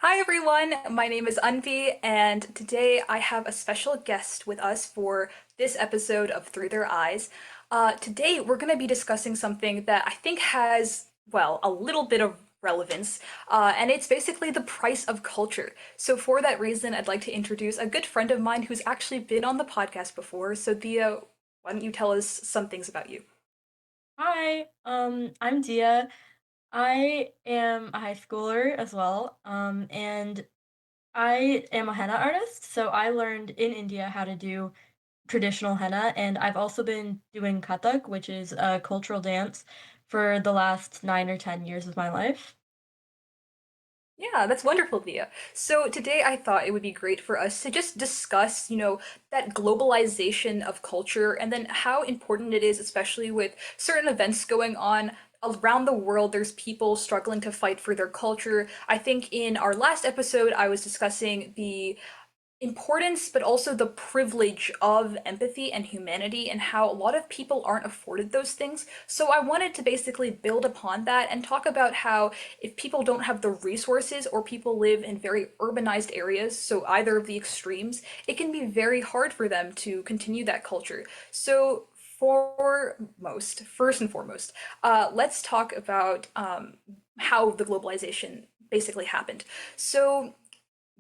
Hi everyone, my name is Unvi, and today I have a special guest with us for this episode of Through Their Eyes. Today we're going to be discussing something that I think has, well, a little bit of relevance, and it's basically the price of culture. So for that reason, I'd like to introduce a good friend of mine who's actually been on the podcast before. So Dia, why don't you tell us some things about you? Hi, I'm Deeya. I am a high schooler as well, and I am a henna artist. So I learned in India how to do traditional henna, and I've also been doing Kathak, which is a cultural dance, for the last 9 or 10 years of my life. Yeah, that's wonderful, Via. So today I thought it would be great for us to just discuss, that globalization of culture and then how important it is, especially with certain events going on around the world. There's people struggling to fight for their culture. I think in our last episode, I was discussing the importance, but also the privilege of empathy and humanity, and how a lot of people aren't afforded those things. So I wanted to basically build upon that and talk about how if people don't have the resources or people live in very urbanized areas, so either of the extremes, it can be very hard for them to continue that culture. So first and foremost, let's talk about how the globalization basically happened. So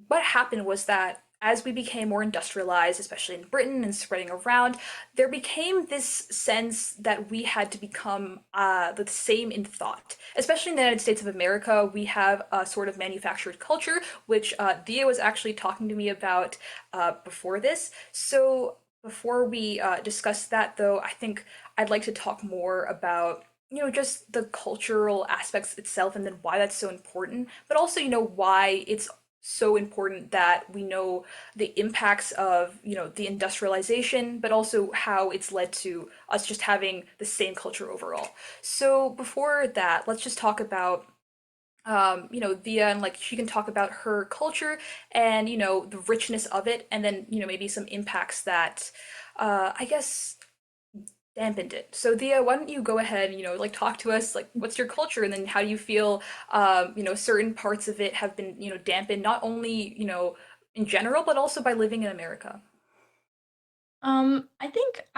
what happened was that as we became more industrialized, especially in Britain and spreading around, there became this sense that we had to become the same in thought. Especially in the United States of America, we have a sort of manufactured culture, which Thea was actually talking to me about before this. So before we discuss that, though, I think I'd like to talk more about just the cultural aspects itself and then why that's so important, but also, why it's so important that we know the impacts of the industrialization, but also how it's led to us just having the same culture overall. So before that, let's just talk about Via, and like she can talk about her culture and the richness of it, and then maybe some impacts that I guess dampened it. So Thea, why don't you go ahead and like talk to us, like what's your culture, and then how do you feel certain parts of it have been dampened, not only in general but also by living in America. I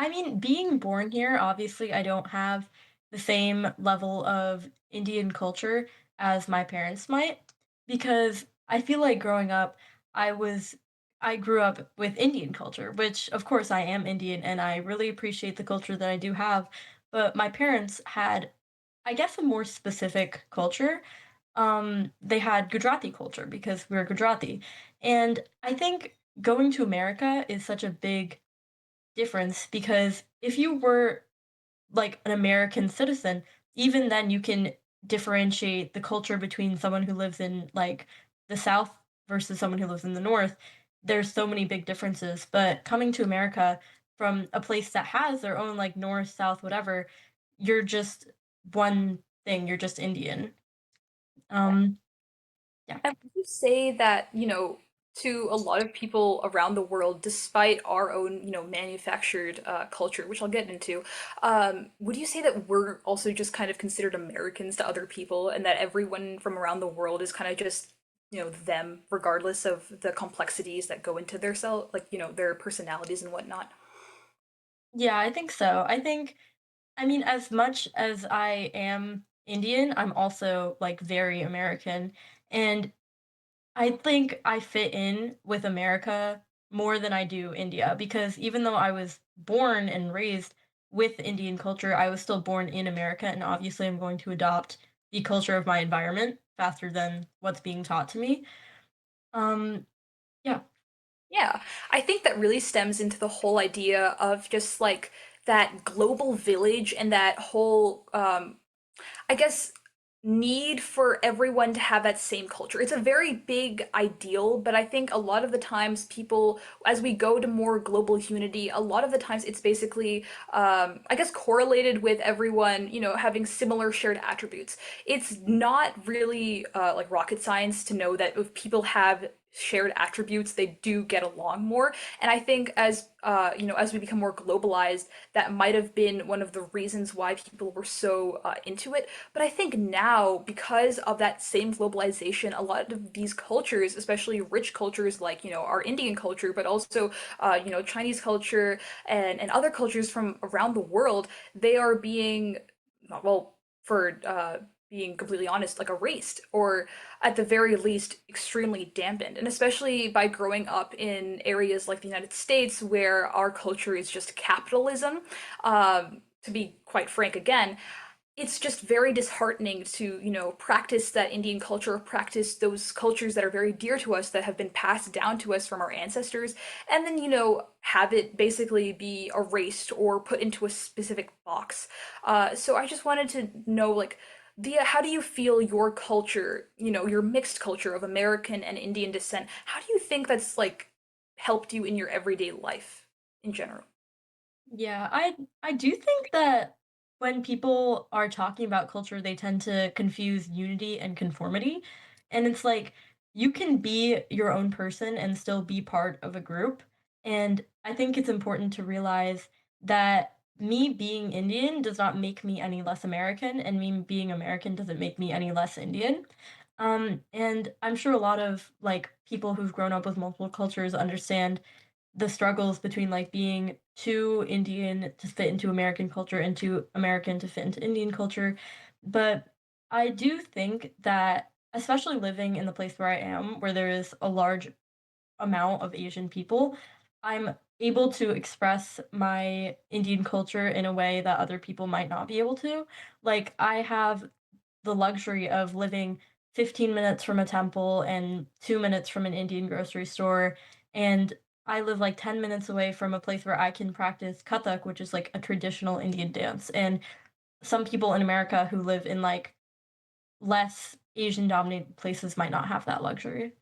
mean, being born here, obviously, I don't have the same level of Indian culture as my parents might, because I feel like growing up, I was, I grew up with Indian culture, which of course I am Indian and I really appreciate the culture that I do have. But my parents had, I guess, a more specific culture. They had Gujarati culture because we're Gujarati. And I think going to America is such a big difference because if you were like an American citizen, even then you can differentiate the culture between someone who lives in like the South versus someone who lives in the North. There's so many big differences, but coming to America from a place that has their own like North, South, whatever, you're just one thing, you're just Indian. Um, yeah. And would you say that, to a lot of people around the world, despite our own, manufactured culture, which I'll get into, would you say that we're also just kind of considered Americans to other people, and that everyone from around the world is kind of just, them, regardless of the complexities that go into their self, like, their personalities and whatnot? Yeah, I think so. I mean, as much as I am Indian, I'm also like very American. And I think I fit in with America more than I do India because even though I was born and raised with Indian culture, I was still born in America. And obviously, I'm going to adopt the culture of my environment faster than what's being taught to me. Um, yeah. Yeah, I think that really stems into the whole idea of just like that global village and that whole I guess, need for everyone to have that same culture. It's a very big ideal, but I think a lot of the times people, as we go to more global unity, a lot of the times it's basically, I guess, correlated with everyone, having similar shared attributes. It's not really like rocket science to know that if people have shared attributes, they do get along more. And I think as as we become more globalized, that might have been one of the reasons why people were so into it. But I think now, because of that same globalization, a lot of these cultures, especially rich cultures like our Indian culture, but also Chinese culture and other cultures from around the world, they are being, well, for being completely honest, like erased, or at the very least extremely dampened. And especially by growing up in areas like the United States where our culture is just capitalism, to be quite frank again, it's just very disheartening to practice that Indian culture, practice those cultures that are very dear to us, that have been passed down to us from our ancestors, and then have it basically be erased or put into a specific box. So I just wanted to know, like, Dia, how do you feel your culture, your mixed culture of American and Indian descent, how do you think that's like helped you in your everyday life in general? Yeah, I do think that when people are talking about culture, they tend to confuse unity and conformity. And it's like you can be your own person and still be part of a group. And I think it's important to realize that me being Indian does not make me any less American, and me being American doesn't make me any less Indian. And I'm sure a lot of like people who've grown up with multiple cultures understand the struggles between like being too Indian to fit into American culture and too American to fit into Indian culture. But I do think that, especially living in the place where I am, where there is a large amount of Asian people, I'm able to express my Indian culture in a way that other people might not be able to. Like, I have the luxury of living 15 minutes from a temple and 2 minutes from an Indian grocery store, and I live, like, 10 minutes away from a place where I can practice Kathak, which is, like, a traditional Indian dance, and some people in America who live in, like, less Asian-dominated places might not have that luxury.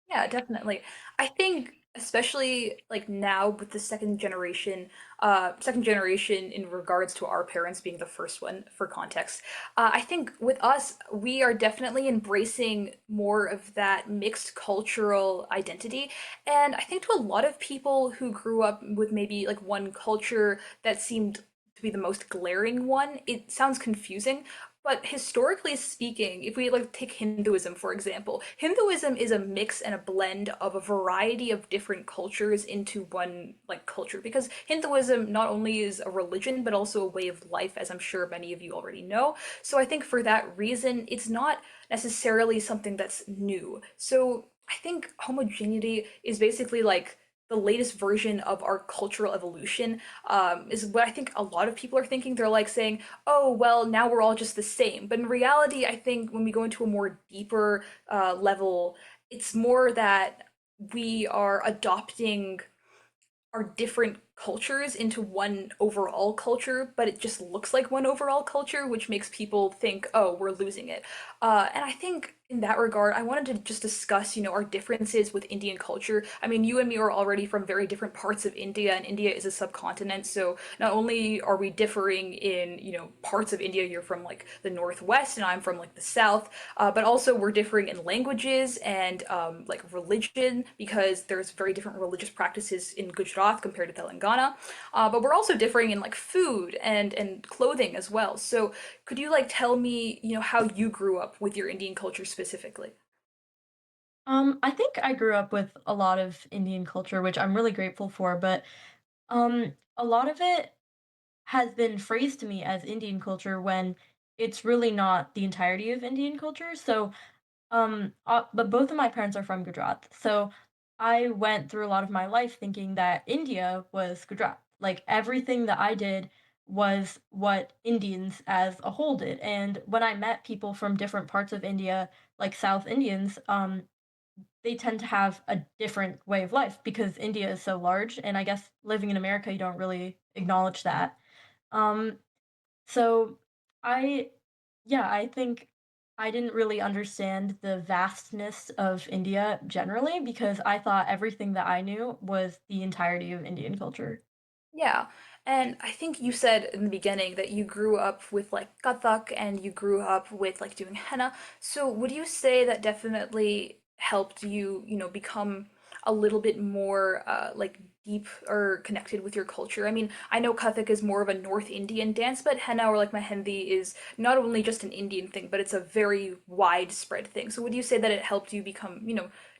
Yeah, definitely. I think especially like now with the second generation in regards to our parents being the first one for context. I think with us, we are definitely embracing more of that mixed cultural identity. And I think to a lot of people who grew up with maybe like one culture that seemed to be the most glaring one, it sounds confusing. But historically speaking, if we like take Hinduism for example, Hinduism is a mix and a blend of a variety of different cultures into one like culture, because Hinduism not only is a religion but also a way of life, as I'm sure many of you already know. So I think for that reason, it's not necessarily something that's new. So I think homogeneity is basically like the latest version of our cultural evolution, is what I think a lot of people are thinking. They're like saying, oh, well, now we're all just the same. But in reality, I think when we go into a more deeper level, it's more that we are adopting our different cultures into one overall culture, but it just looks like one overall culture, which makes people think, oh, we're losing it. And I think in that regard, I wanted to just discuss, our differences with Indian culture. I mean, you and me are already from very different parts of India, and India is a subcontinent. So not only are we differing in, parts of India, you're from like the northwest, and I'm from like the south, but also we're differing in languages and like religion, because there's very different religious practices in Gujarat compared to Telangana. But we're also differing in like food and clothing as well. So could you like tell me, how you grew up with your Indian culture specifically? I think I grew up with a lot of Indian culture, which I'm really grateful for, but, a lot of it has been phrased to me as Indian culture when it's really not the entirety of Indian culture. So, but both of my parents are from Gujarat. So I went through a lot of my life thinking that India was Gujarat. Like everything that I did was what Indians as a whole did. And when I met people from different parts of India, like South Indians, they tend to have a different way of life because India is so large. And I guess living in America, you don't really acknowledge that. Um, so I yeah, I think I didn't really understand the vastness of India generally because I thought everything that I knew was the entirety of Indian culture. Yeah, and I think you said in the beginning that you grew up with like Kathak and you grew up with like doing henna. So would you say that definitely helped you, become a little bit more like deep or connected with your culture? I mean, I know Kathak is more of a North Indian dance, but henna or like mehendi is not only just an Indian thing, but it's a very widespread thing. So would you say that it helped you become,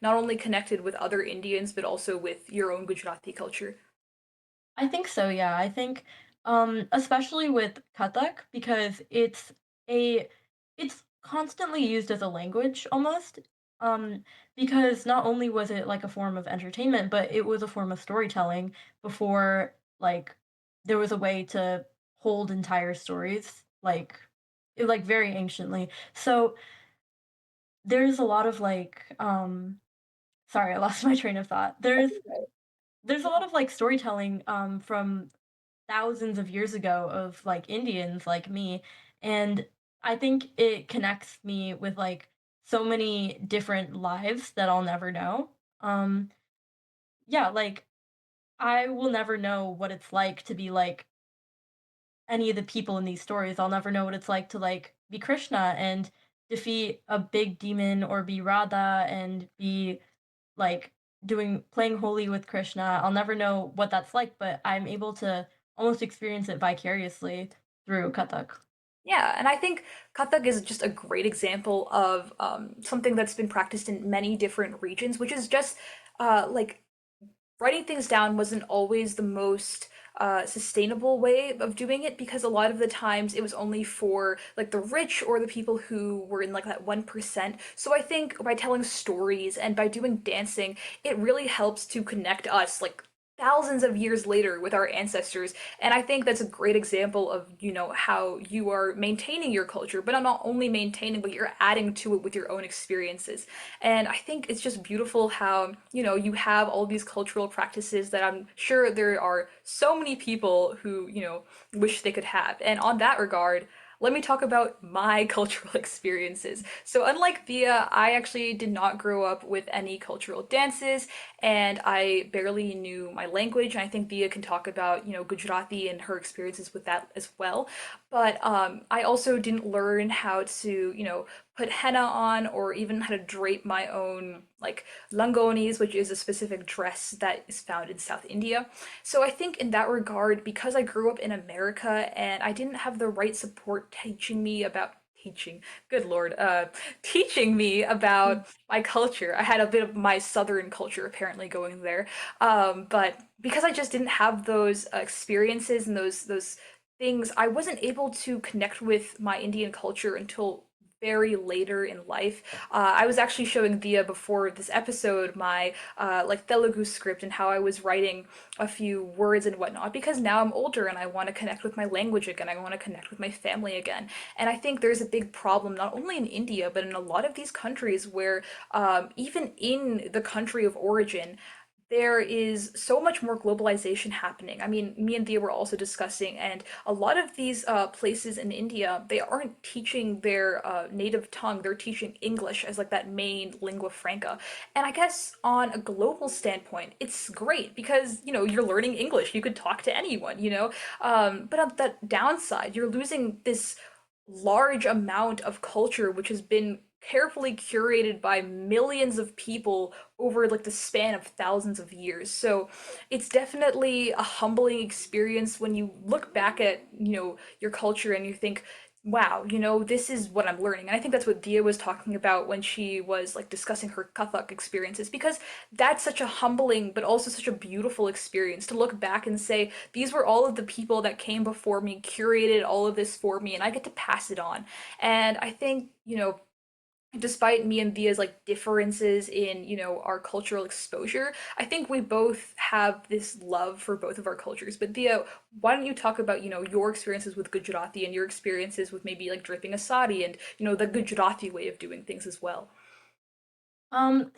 not only connected with other Indians, but also with your own Gujarati culture? I think so, yeah. I think, especially with Kathak, because a it's constantly used as a language almost. Um, because not only was it like a form of entertainment, but it was a form of storytelling before like there was a way to hold entire stories like very anciently. So there's a lot of sorry, I lost my train of thought. Okay. There's a lot of like storytelling from thousands of years ago of like Indians like me. And I think it connects me with like so many different lives that I'll never know. Um, yeah, like I will never know what it's like to be like any of the people in these stories. I'll never know what it's like to like be Krishna and defeat a big demon or be Radha and be like doing playing holy with Krishna. I'll never know what that's like, but I'm able to almost experience it vicariously through Kathak. Yeah, and I think Kathak is just a great example of something that's been practiced in many different regions, which is just like writing things down wasn't always the most sustainable way of doing it because a lot of the times it was only for like the rich or the people who were in like that 1%. So I think by telling stories and by doing dancing, it really helps to connect us like thousands of years later with our ancestors. And I think that's a great example of, how you are maintaining your culture, but not only maintaining, but you're adding to it with your own experiences. And I think it's just beautiful how, you have all these cultural practices that I'm sure there are so many people who, wish they could have. And on that regard, let me talk about my cultural experiences. So, unlike Thea, I actually did not grow up with any cultural dances, and I barely knew my language. And I think Thea can talk about, Gujarati and her experiences with that as well. But I also didn't learn how to, put henna on or even how to drape my own like langonis, which is a specific dress that is found in South India. So I think in that regard, because I grew up in America and I didn't have the right support teaching, good lord, teaching me Mm. about my culture. I had a bit of my southern culture apparently going there, but because I just didn't have those experiences and those things, I wasn't able to connect with my Indian culture until very later in life. I was actually showing Dia before this episode my like Telugu script and how I was writing a few words and whatnot because now I'm older and I want to connect with my language again. I want to connect with my family again. And I think there's a big problem not only in India but in a lot of these countries where even in the country of origin there is so much more globalization happening. I mean, me and Thea were also discussing, and a lot of these places in India, they aren't teaching their native tongue. They're teaching English as like that main lingua franca. And I guess on a global standpoint, it's great because, you're learning English. You could talk to anyone, but on the downside, you're losing this large amount of culture which has been carefully curated by millions of people over like the span of thousands of years. So it's definitely a humbling experience when you look back at, your culture and you think, wow, this is what I'm learning. And I think that's what Dia was talking about when she was like discussing her Kathak experiences because that's such a humbling but also such a beautiful experience to look back and say these were all of the people that came before me, curated all of this for me, and I get to pass it on. And I think, despite me and Dia's like differences in, our cultural exposure, I think we both have this love for both of our cultures. But Dia, why don't you talk about, your experiences with Gujarati and your experiences with maybe like dripping a sari and, the Gujarati way of doing things as well?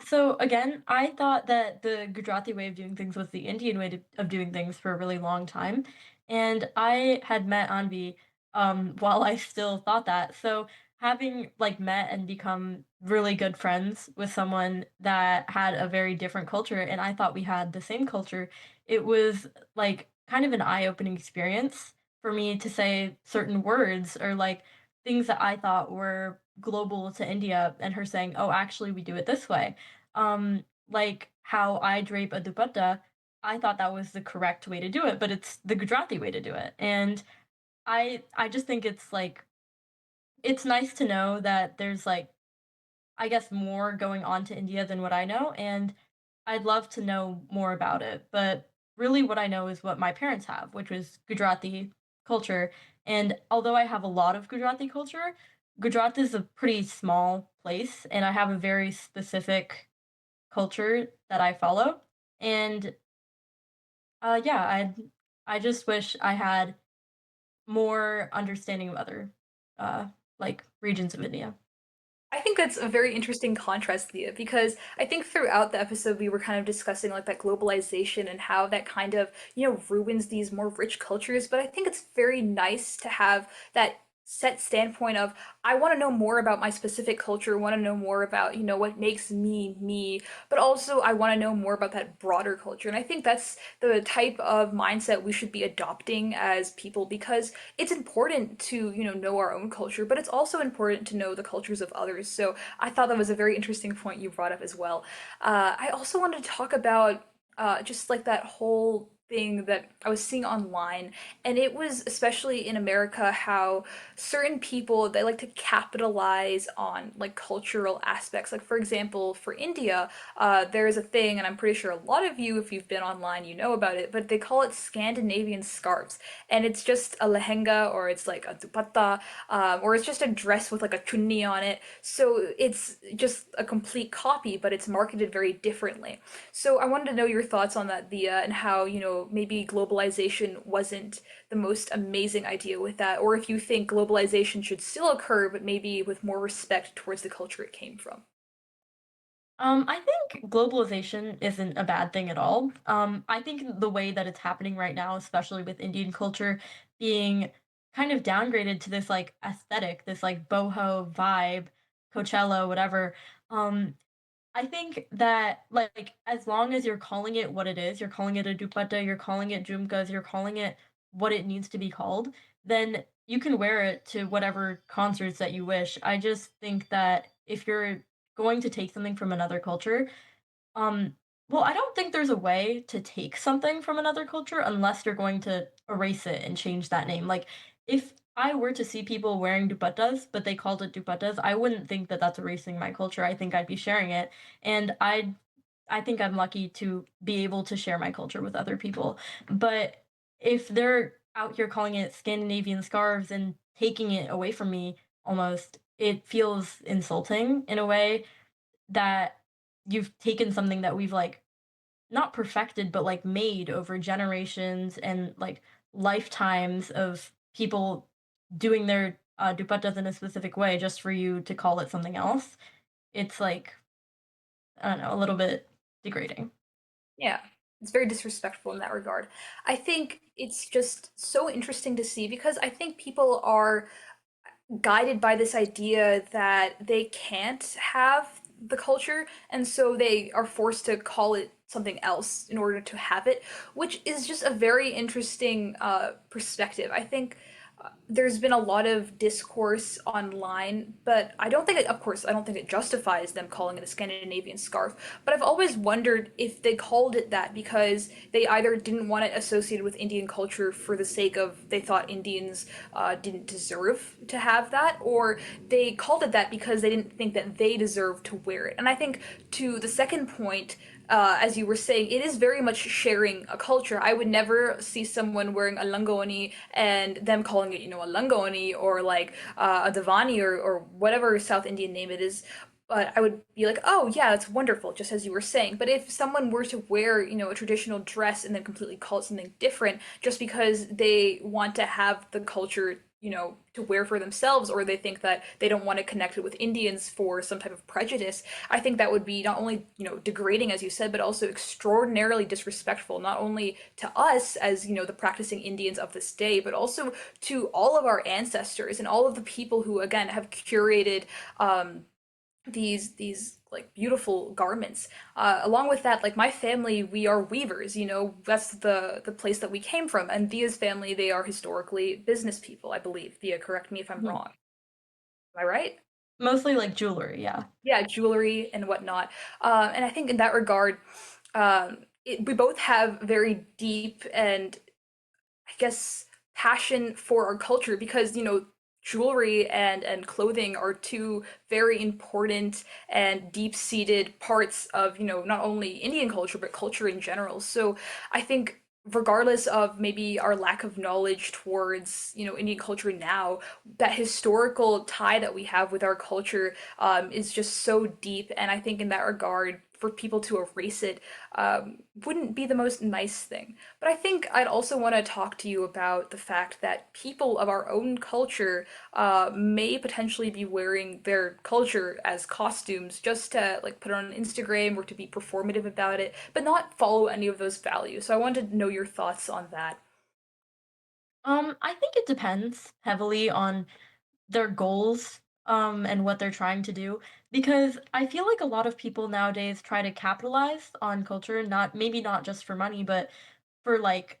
So again, I thought that the Gujarati way of doing things was the Indian way of doing things for a really long time. And I had met Anvi while I still thought that. So having like met and become really good friends with someone that had a very different culture and I thought we had the same culture, it was like kind of an eye-opening experience for me to say certain words or like things that I thought were global to India and her saying, "Oh, actually, we do it this way." Like how I drape a dupatta, I thought that was the correct way to do it, but it's the Gujarati way to do it. And I just think it's like it's nice to know that there's like I guess more going on to India than what I know, and I'd love to know more about it. But really what I know is what my parents have, which was Gujarati culture. And although I have a lot of Gujarati culture, Gujarat is a pretty small place and I have a very specific culture that I follow. And yeah, I just wish I had more understanding of other uh like regions of India. I think that's a very interesting contrast, Thea, because I think throughout the episode we were kind of discussing like that globalization and how that kind of, ruins these more rich cultures. But I think it's very nice to have that set standpoint of I want to know more about my specific culture, want to know more about, what makes me me, but also I want to know more about that broader culture. And I think that's the type of mindset we should be adopting as people because it's important to, know our own culture, but it's also important to know the cultures of others. So I thought that was a very interesting point you brought up as well. I also wanted to talk about just like that whole thing that I was seeing online, and it was especially in America how certain people they like to capitalize on like cultural aspects. Like for example, for India, there is a thing, and I'm pretty sure a lot of you, if you've been online, you know about it, but they call it Scandinavian scarves, and it's just a lehenga or it's like a dupatta, or it's just a dress with like a chunni on it. So it's just a complete copy, but it's marketed very differently. So I wanted to know your thoughts on that, Dia, and how, maybe globalization wasn't the most amazing idea with that, or if you think globalization should still occur, but maybe with more respect towards the culture it came from. I think globalization isn't a bad thing at all. I think the way that it's happening right now, especially with Indian culture being kind of downgraded to this like aesthetic, this like boho vibe, Coachella, whatever. I think that like as long as you're calling it what it is, you're calling it a dupatta, you're calling it jhumkas, you're calling it what it needs to be called, then you can wear it to whatever concerts that you wish. I just think that if you're going to take something from another culture, um, well, I don't think there's a way to take something from another culture unless you're going to erase it and change that name. Like, if I were to see people wearing dupattas, but they called it dupattas, I wouldn't think that that's erasing my culture. I think I'd be sharing it, and I think I'm lucky to be able to share my culture with other people. But if they're out here calling it Scandinavian scarves and taking it away from me, almost, it feels insulting in a way that you've taken something that we've like not perfected but like made over generations and like lifetimes of people doing their dupattas in a specific way just for you to call it something else. It's like I don't know, a little bit degrading. Yeah, it's very disrespectful in that regard. I think it's just so interesting to see because I think people are guided by this idea that they can't have the culture, and so they are forced to call it something else in order to have it, which is just a very interesting perspective. I think there's been a lot of discourse online, but I don't think it, of course, I don't think it justifies them calling it a Scandinavian scarf. But I've always wondered if they called it that because they either didn't want it associated with Indian culture for the sake of they thought Indians didn't deserve to have that, or they called it that because they didn't think that they deserved to wear it. And I think to the second point, as you were saying, it is very much sharing a culture. I would never see someone wearing a langoni and them calling it, a langoni or like a davani or whatever South Indian name it is. But I would be like, oh yeah, that's wonderful, just as you were saying. But if someone were to wear, a traditional dress and then completely call it something different just because they want to have the culture, to wear for themselves, or they think that they don't want to connect it with Indians for some type of prejudice, I think that would be not only, degrading, as you said, but also extraordinarily disrespectful, not only to us as, the practicing Indians of this day, but also to all of our ancestors and all of the people who, again, have curated these like beautiful garments. Along with that, like my family, we are weavers. That's the place that we came from. And Thea's family, they are historically business people, I believe. Thea, correct me if I'm Mhm. wrong. Am I right? Mostly like jewelry, yeah. Yeah, jewelry and whatnot. And I think in that regard, we both have very deep and I guess passion for our culture because jewelry and clothing are two very important and deep-seated parts of not only Indian culture but culture in general. So I think regardless of maybe our lack of knowledge towards Indian culture now, that historical tie that we have with our culture is just so deep, and I think in that regard for people to erase it wouldn't be the most nice thing. But I think I'd also want to talk to you about the fact that people of our own culture may potentially be wearing their culture as costumes just to like put it on Instagram or to be performative about it, but not follow any of those values. So I wanted to know your thoughts on that. I think it depends heavily on their goals, and what they're trying to do, because I feel like a lot of people nowadays try to capitalize on culture, not maybe not just for money, but for like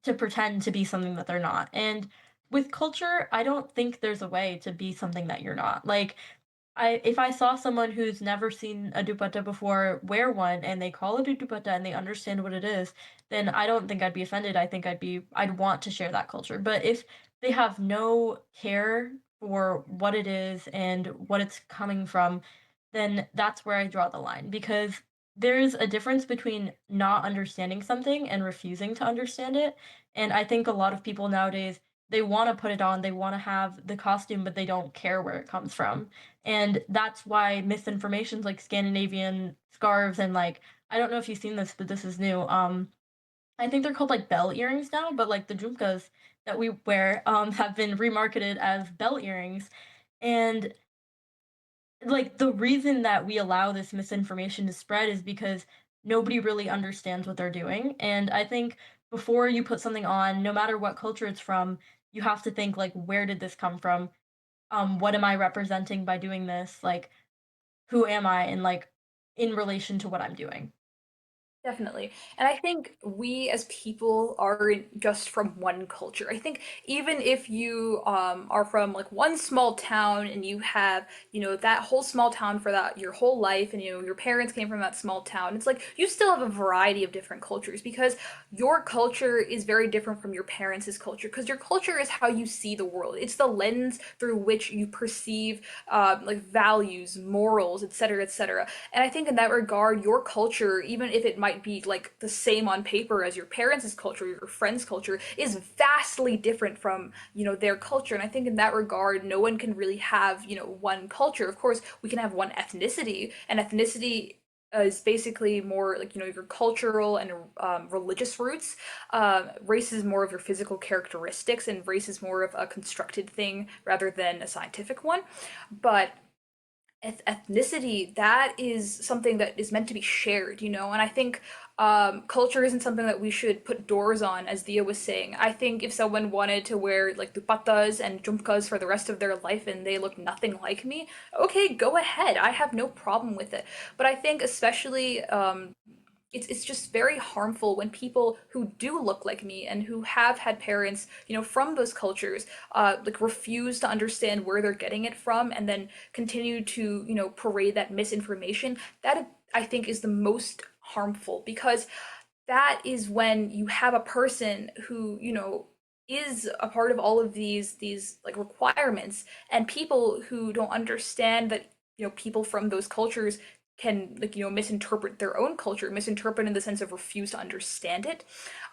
to pretend to be something that they're not. And with culture, I don't think there's a way to be something that you're not. Like I if I saw someone who's never seen a dupatta before wear one and they call it a dupatta and they understand what it is, then I don't think I'd be offended. I think I'd want to share that culture. But if they have no care for what it is and what it's coming from, then that's where I draw the line because there's a difference between not understanding something and refusing to understand it. And I think a lot of people nowadays they want to put it on, they want to have the costume, but they don't care where it comes from. And that's why misinformations like Scandinavian scarves and like I don't know if you've seen this, but this is new. I think they're called like bell earrings now, but like the jhumkas that we wear have been remarketed as bell earrings. And like the reason that we allow this misinformation to spread is because nobody really understands what they're doing. And I think before you put something on, no matter what culture it's from, you have to think like where did this come from? What am I representing by doing this? Like who am I and like in relation to what I'm doing. Definitely. And I think we as people are just from one culture. I think even if you are from like one small town and you have, that whole small town for that your whole life and your parents came from that small town, it's like you still have a variety of different cultures because your culture is very different from your parents' culture because your culture is how you see the world. It's the lens through which you perceive like values, morals, etc., etc. And I think in that regard, your culture, even if it might be like the same on paper as your parents' culture, your friends' culture, is vastly different from, their culture. And I think in that regard, no one can really have, one culture. Of course, we can have one ethnicity, and ethnicity is basically more like, your cultural and religious roots. Race is more of your physical characteristics, and race is more of a constructed thing rather than a scientific one. But ethnicity, that is something that is meant to be shared, and I think culture isn't something that we should put doors on, as Dia was saying. I think if someone wanted to wear like dupattas and jumkas for the rest of their life and they look nothing like me, okay, go ahead, I have no problem with it. But I think especially it's just very harmful when people who do look like me and who have had parents, from those cultures, like refuse to understand where they're getting it from and then continue to, parade that misinformation. That I think is the most harmful because that is when you have a person who, is a part of all of these like requirements, and people who don't understand that, people from those cultures can like misinterpret their own culture, misinterpret in the sense of refuse to understand it,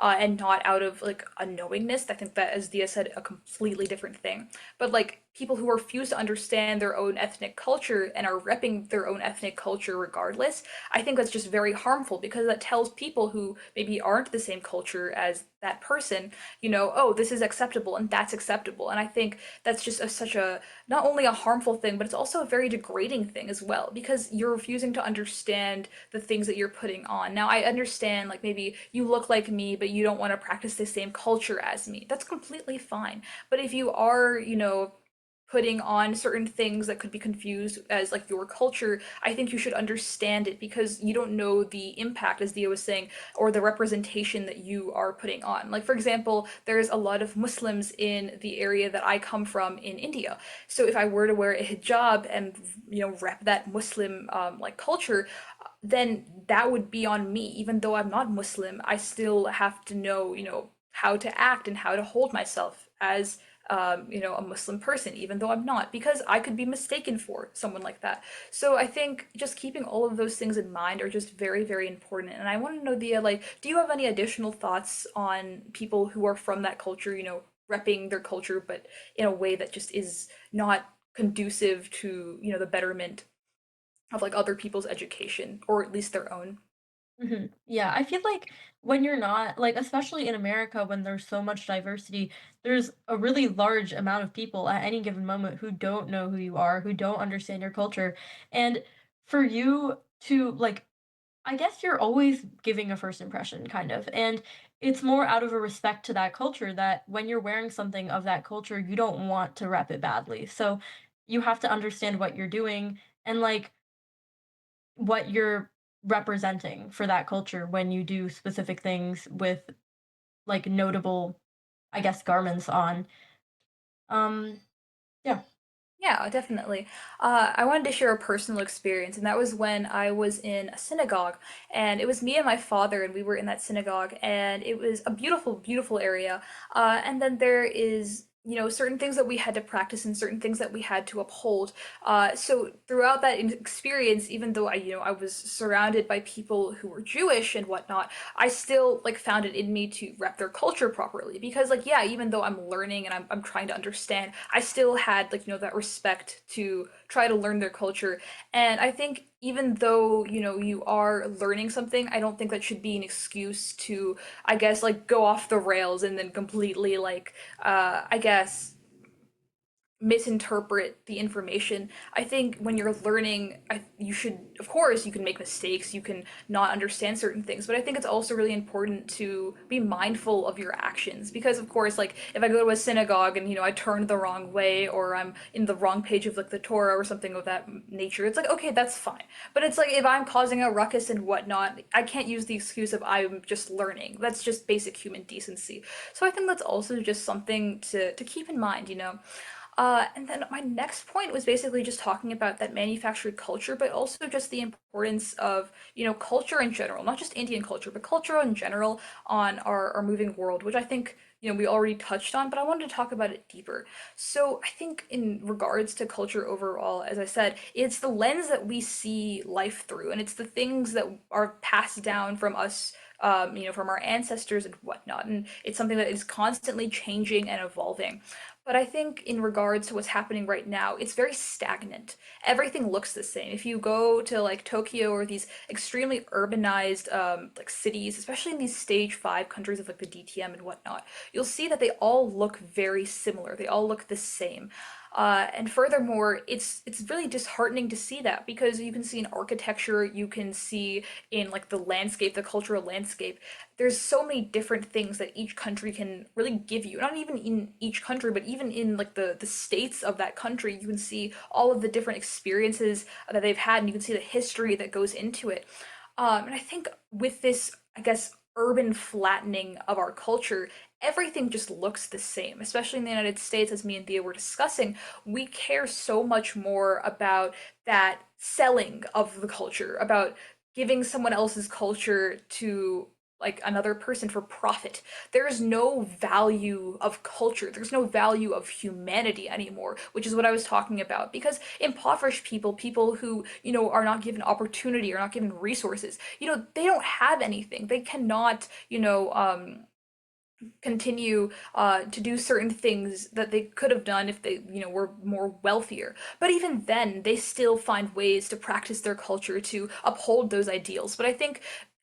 and not out of like a knowingness. I think that, as Dia said, a completely different thing. But like people who refuse to understand their own ethnic culture and are repping their own ethnic culture regardless, I think that's just very harmful because that tells people who maybe aren't the same culture as that person, oh, this is acceptable and that's acceptable. And I think that's just such a, not only a harmful thing, but it's also a very degrading thing as well because you're refusing to understand the things that you're putting on. Now, I understand like maybe you look like me, but you don't want to practice the same culture as me. That's completely fine. But if you are, putting on certain things that could be confused as like your culture, I think you should understand it because you don't know the impact, as Dia was saying, or the representation that you are putting on. Like, for example, there's a lot of Muslims in the area that I come from in India. So if I were to wear a hijab and, rep that Muslim like culture, then that would be on me. Even though I'm not Muslim, I still have to know, how to act and how to hold myself as a Muslim person, even though I'm not, because I could be mistaken for someone like that. So I think just keeping all of those things in mind are just very, very important. And I want to know, Dia, like, do you have any additional thoughts on people who are from that culture, repping their culture, but in a way that just is not conducive to, the betterment of like other people's education or at least their own? Yeah, I feel like when you're not like, especially in America, when there's so much diversity, there's a really large amount of people at any given moment who don't know who you are, who don't understand your culture. And for you to like, I guess you're always giving a first impression, kind of. And it's more out of a respect to that culture that when you're wearing something of that culture, you don't want to rep it badly. So you have to understand what you're doing and like what you're representing for that culture when you do specific things with like notable, I guess, garments on. Um, yeah. Yeah, definitely. I wanted to share a personal experience, and that was when I was in a synagogue, and it was me and my father, and we were in that synagogue, and it was a beautiful, beautiful area. And then there is, certain things that we had to practice and certain things that we had to uphold. So throughout that experience, even though I was surrounded by people who were Jewish and whatnot, I still like found it in me to rep their culture properly because like yeah, even though I'm learning and I'm trying to understand, I still had like that respect to try to learn their culture. And I think even though you are learning something, I don't think that should be an excuse to, I guess, like go off the rails and then completely like I guess misinterpret the information. I think when you're learning, you should, of course, you can make mistakes, you can not understand certain things, but I think it's also really important to be mindful of your actions because, of course, like if I go to a synagogue and I turn the wrong way or I'm in the wrong page of like the Torah or something of that nature, it's like okay, that's fine. But it's like if I'm causing a ruckus and whatnot, I can't use the excuse of I'm just learning. That's just basic human decency. So I think that's also just something to keep in mind. And then my next point was basically just talking about that manufactured culture, but also just the importance of, culture in general, not just Indian culture, but culture in general on our moving world, which I think, we already touched on, but I wanted to talk about it deeper. So I think in regards to culture overall, as I said, it's the lens that we see life through, and it's the things that are passed down from us, from our ancestors and whatnot. And it's something that is constantly changing and evolving. But I think in regards to what's happening right now, it's very stagnant. Everything looks the same. If you go to like Tokyo or these extremely urbanized like cities, especially in these stage five countries of like the DTM and whatnot, you'll see that they all look very similar. They all look the same. And furthermore, it's really disheartening to see that because you can see in architecture, you can see in like the landscape, the cultural landscape, there's so many different things that each country can really give you. Not even in each country, but even in like the states of that country, you can see all of the different experiences that they've had, and you can see the history that goes into it. And I think with this, I guess, urban flattening of our culture, everything just looks the same, especially in the United States, as me and Thea were discussing. We care so much more about that selling of the culture, about giving someone else's culture to like another person for profit. There is no value of culture. There's no value of humanity anymore, which is what I was talking about. Because impoverished people, people who, are not given opportunity or not given resources, they don't have anything. They cannot, continue to do certain things that they could have done if they, were more wealthier. But even then, they still find ways to practice their culture to uphold those ideals. But I think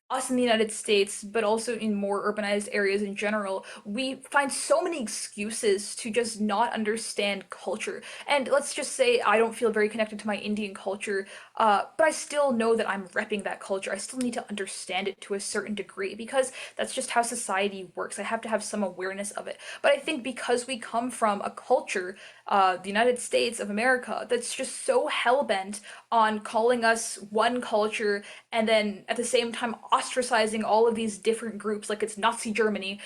us in the United States, but also in more urbanized areas in general, we find so many excuses to just not understand culture. And let's just say I don't feel very connected to my Indian culture, but I still know that I'm repping that culture. I still need to understand it to a certain degree because that's just how society works. I have to have some awareness of it. But I think because we come from a culture the United States of America, that's just so hell-bent on calling us one culture and then at the same time ostracizing all of these different groups like it's Nazi Germany.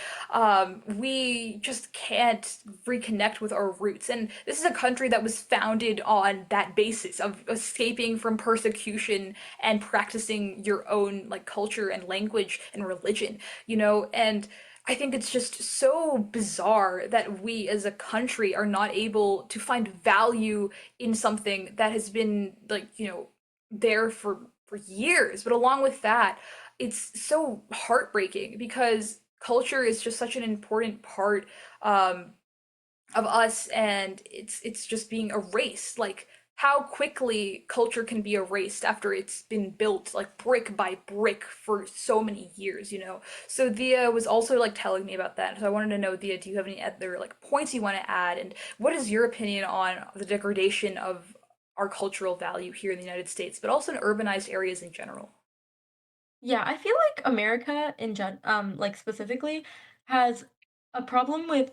We just can't reconnect with our roots. And this is a country that was founded on that basis of escaping from persecution and practicing your own like culture and language and religion, you know? And I think it's just so bizarre that we as a country are not able to find value in something that has been like, there for years. But along with that, it's so heartbreaking because culture is just such an important part um, of us, and it's just being erased. Like how quickly culture can be erased after it's been built like brick by brick for so many years, you know. So Dia was also like telling me about that. So I wanted to know, Dia, do you have any other like points you want to add, and what is your opinion on the degradation of our cultural value here in the United States, but also in urbanized areas in general? Yeah, I feel like America in like specifically has a problem with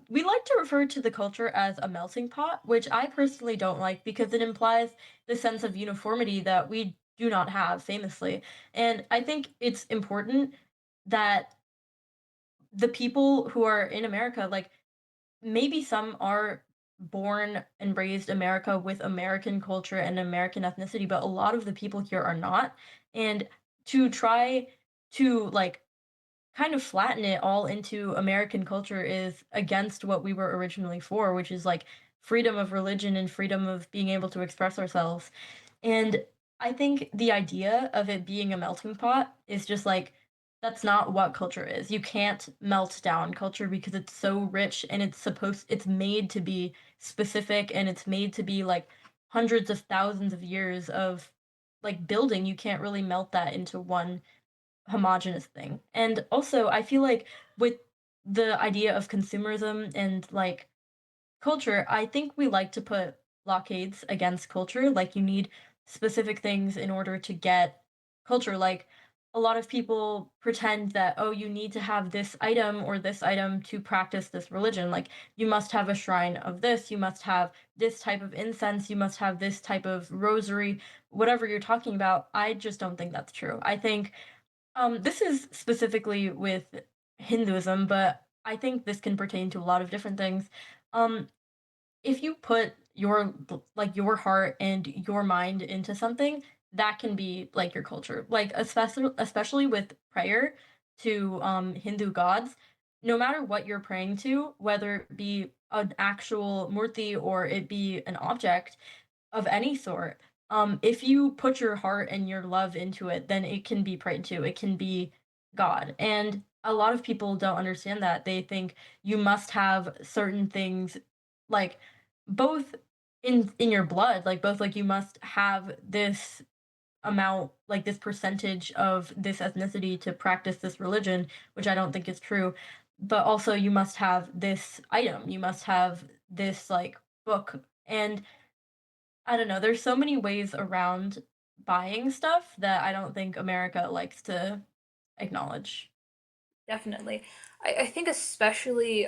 we like to refer to the culture as a melting pot, which I personally don't like because it implies the sense of uniformity that we do not have famously. And I think it's important that the people who are in America, like maybe some are born and raised America with American culture and American ethnicity, but a lot of the people here are not. And to try to like kind of flatten it all into American culture is against what we were originally for, which is like freedom of religion and freedom of being able to express ourselves. And I think the idea of it being a melting pot is just like that's not what culture is. You can't melt down culture because it's so rich and it's made to be specific and it's made to be like hundreds of thousands of years of like building. You can't really melt that into one homogenous thing. And also, I feel like with the idea of consumerism and like culture, I think we like to put blockades against culture. Like, you need specific things in order to get culture. Like, a lot of people pretend that, oh, you need to have this item or this item to practice this religion. Like, you must have a shrine of this, you must have this type of incense, you must have this type of rosary, whatever you're talking about. I just don't think that's true. I think this is specifically with Hinduism, but I think this can pertain to a lot of different things. Um, if you put like your heart and your mind into something, that can be like your culture. Like especially with prayer to Hindu gods, no matter what you're praying to, whether it be an actual murti or it be an object, of any sort. If you put your heart and your love into it, then it can be prayed to. It can be God. And a lot of people don't understand that. They think you must have certain things like both in your blood, like both like you must have this amount, like this percentage of this ethnicity to practice this religion, which I don't think is true. But also you must have this item, you must have this like book. And I don't know, there's so many ways around buying stuff that I don't think America likes to acknowledge. Definitely. I think especially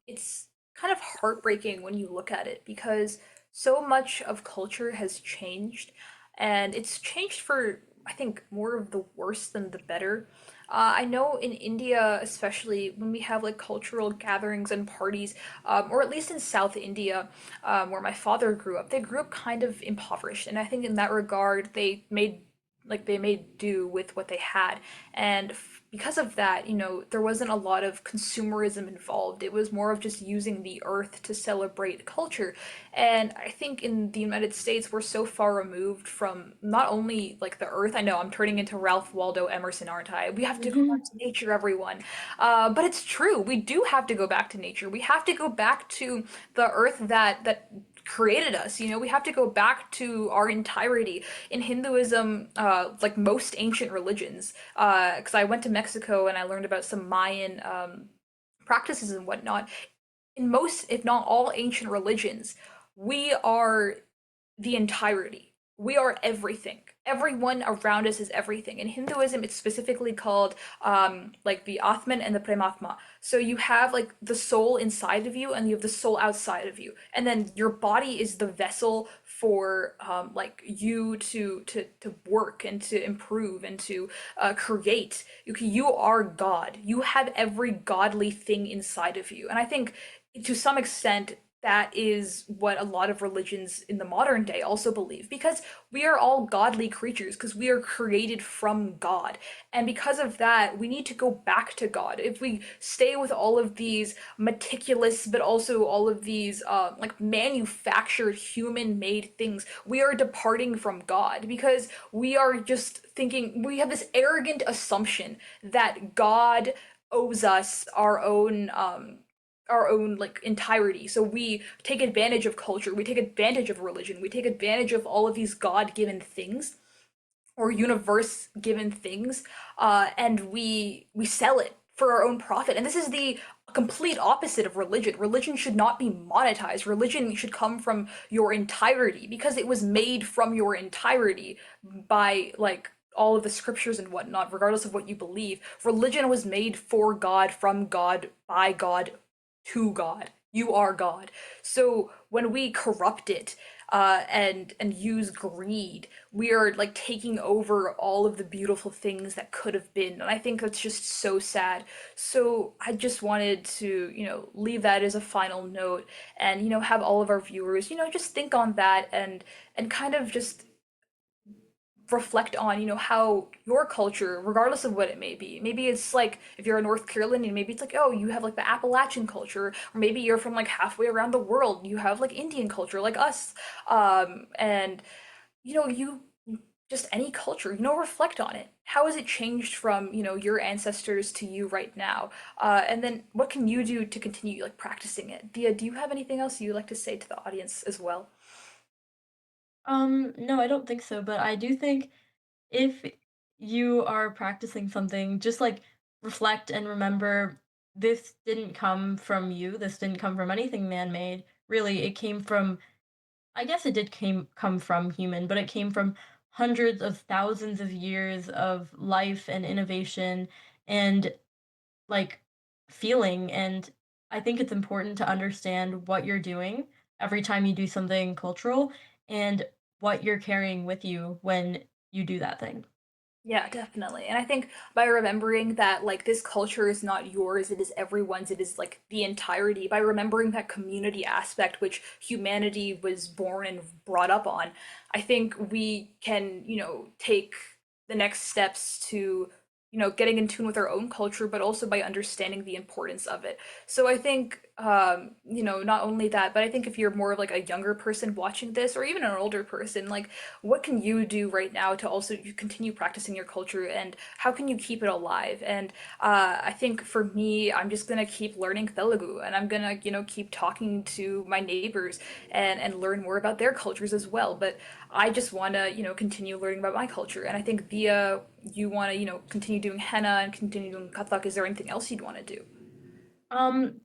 it's kind of heartbreaking when you look at it because so much of culture has changed, and it's changed for, I think, more of the worse than the better. I know in India, especially when we have like cultural gatherings and parties, or at least in South India, where my father grew up, they grew up kind of impoverished. And I think in that regard, they made do with what they had. And because of that, there wasn't a lot of consumerism involved. It was more of just using the earth to celebrate culture. And I think in the United States, we're so far removed from not only like the earth. I know I'm turning into Ralph Waldo Emerson, aren't I? We have to go back to nature, everyone. But it's true. We do have to go back to nature. We have to go back to the earth that created us. We have to go back to our entirety. In Hinduism, like most ancient religions, because I went to Mexico and I learned about some Mayan practices and whatnot. In most, if not all, ancient religions, we are the entirety. we are everything. Everyone around us is everything. In Hinduism, it's specifically called like the Atman and the Prematma. So you have like the soul inside of you, and you have the soul outside of you, and then your body is the vessel for like you to work and to improve and to create. You are God. You have every godly thing inside of you, and I think to some extent that is what a lot of religions in the modern day also believe, because we are all godly creatures, because we are created from God. And because of that, we need to go back to God. If we stay with all of these meticulous, but also all of these like manufactured human made things, we are departing from God, because we are just thinking, we have this arrogant assumption that God owes us our own like entirety. So we take advantage of culture, we take advantage of religion, we take advantage of all of these God-given things or universe-given things, and we sell it for our own profit. And this is the complete opposite of religion. Religion should not be monetized. Religion should come from your entirety, because it was made from your entirety by like all of the scriptures and whatnot, regardless of what you believe. Religion was made for God, from God, by God, to God. You are God. So when we corrupt it and use greed, we are like taking over all of the beautiful things that could have been. And I think that's just so sad. So I just wanted to, leave that as a final note, and have all of our viewers, just think on that, and kind of just reflect on how your culture, regardless of what it may be, maybe it's like if you're a North Carolinian, maybe it's like, oh, you have like the Appalachian culture, or maybe you're from like halfway around the world, you have like Indian culture like us, and you just any culture, reflect on it. How has it changed from your ancestors to you right now, and then what can you do to continue like practicing it? Dia, do you have anything else you'd like to say to the audience as well? No, I don't think so, but I do think if you are practicing something, just like reflect and remember this didn't come from you. This didn't come from anything man-made. Really, it came from, I guess it did came come from human, but it came from hundreds of thousands of years of life and innovation and like feeling. And I think it's important to understand what you're doing every time you do something cultural and what you're carrying with you when you do that thing. Yeah, definitely. And I think by remembering that like this culture is not yours, it is everyone's, it is like the entirety, by remembering that community aspect which humanity was born and brought up on, I think we can, take the next steps to, getting in tune with our own culture, but also by understanding the importance of it. So I think, not only that, but I think if you're more of like a younger person watching this, or even an older person, like what can you do right now to also you continue practicing your culture, and how can you keep it alive? And I think for me, I'm just gonna keep learning Telugu, and I'm gonna keep talking to my neighbors and learn more about their cultures as well. But I just want to continue learning about my culture, and I think Via, you want to continue doing henna and continue doing kathak. Is there anything else you'd want to do? Um,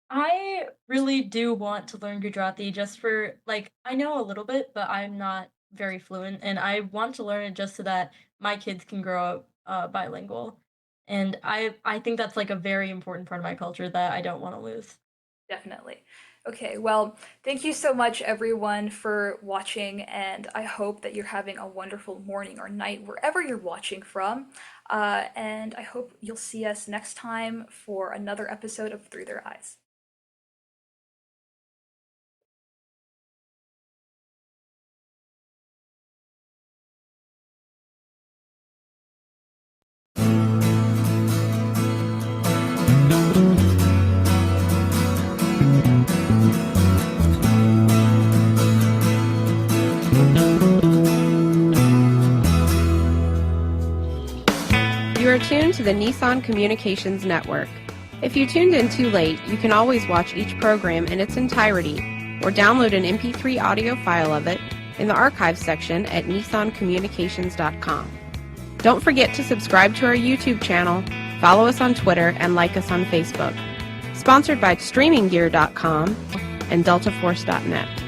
I really do want to learn Gujarati just for like I know a little bit, but I'm not very fluent, and I want to learn it just so that my kids can grow up bilingual. And I think that's like a very important part of my culture that I don't want to lose. Definitely. Okay, well, thank you so much, everyone, for watching, and I hope that you're having a wonderful morning or night wherever you're watching from. And I hope you'll see us next time for another episode of Through Their Eyes. You are tuned to the Nissan Communications Network. If you tuned in too late, you can always watch each program in its entirety or download an MP3 audio file of it in the archives section at nissancommunications.com. Don't forget to subscribe to our YouTube channel, follow us on Twitter, and like us on Facebook. Sponsored by StreamingGear.com and DeltaForce.net.